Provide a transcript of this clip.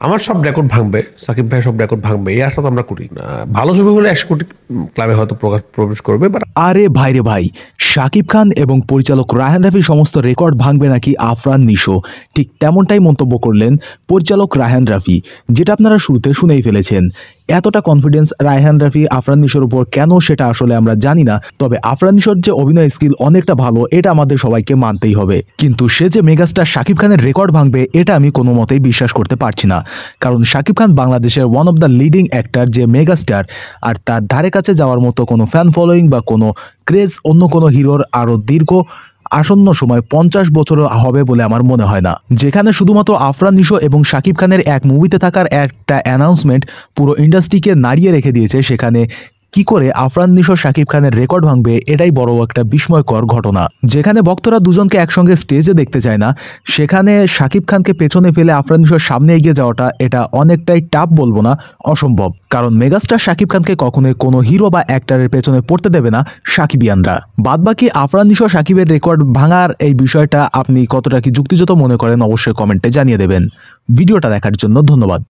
আমার সব রেকর্ড ভাঙবে, সাকিব ভাই সব রেকর্ড ভাঙবে, এই আশা তো আমরা করি না। ভালো ছবি হলে 100 কোটি ক্লাবে হয়তো প্রবেশ করবে, বাট আরে ভাই রে ভাই, শাকিব খান এবং পরিচালক রায়হান রাফি সমস্ত রেকর্ড ভাঙবে নাকি আফরান নিশো, ঠিক তেমনটাই মন্তব্য করলেন পরিচালক রায়হান রাফি, যেটা আপনারা শুরুতে শুনেই ফেলেছেন। এতটা কনফিডেন্স রায়হান রাফি আফরান নিশোর উপর কেন সেটা আসলে আমরা জানি না, তবে আফরান নিশোর যে অভিনয় স্কিল অনেকটা ভালো এটা আমাদের সবাইকে মানতেই হবে। কিন্তু সে যে মেগাস্টার শাকিব খানের রেকর্ড ভাঙবে এটা আমি কোনো মতেই বিশ্বাস করতে পারছি না, কারণ শাকিব খান বাংলাদেশের one of the leading actor, যে মেগাস্টার, আর তার ধারে কাছে যাওয়ার মতো কোনো ফ্যান ফলোয়িং বা কোনো ক্রেজ অন্য কোনো হিরোর আরও দীর্ঘ আসন্ন সময় 50 বছর হবে বলে আমার মনে হয় না। যেখানে শুধুমাত্র আফরান নিশো এবং শাকিব খানের এক মুভিতে থাকার একটা অ্যানাউন্সমেন্ট পুরো ইন্ডাস্ট্রিকে নাড়িয়ে রেখে দিয়েছে, সেখানে কি করে আফরান নিশো শাকিব খানের রেকর্ড ভাঙবে এটাই বড় একটা বিস্ময়কর ঘটনা। যেখানে ভক্তরা দুজনকে একসঙ্গে স্টেজে দেখতে চায় না, সেখানে শাকিব খানকে পেছনে ফেলে আফরান নিশোর সামনে এগিয়ে যাওয়াটা এটা অনেকটাই টাফ, বলবো না অসম্ভব, কারণ মেগাস্টার শাকিব খানকে কখনোই কোনো হিরো বা অ্যাক্টরের পেছনে পড়তে দেবে না সাকিবিয়ানরা। বাদবাকি আফরান নিশো শাকিবের রেকর্ড ভাঙার এই বিষয়টা আপনি কতটা কি যুক্তিযুক্ত মনে করেন অবশ্যই কমেন্টে জানিয়ে দেবেন। ভিডিওটা দেখার জন্য ধন্যবাদ।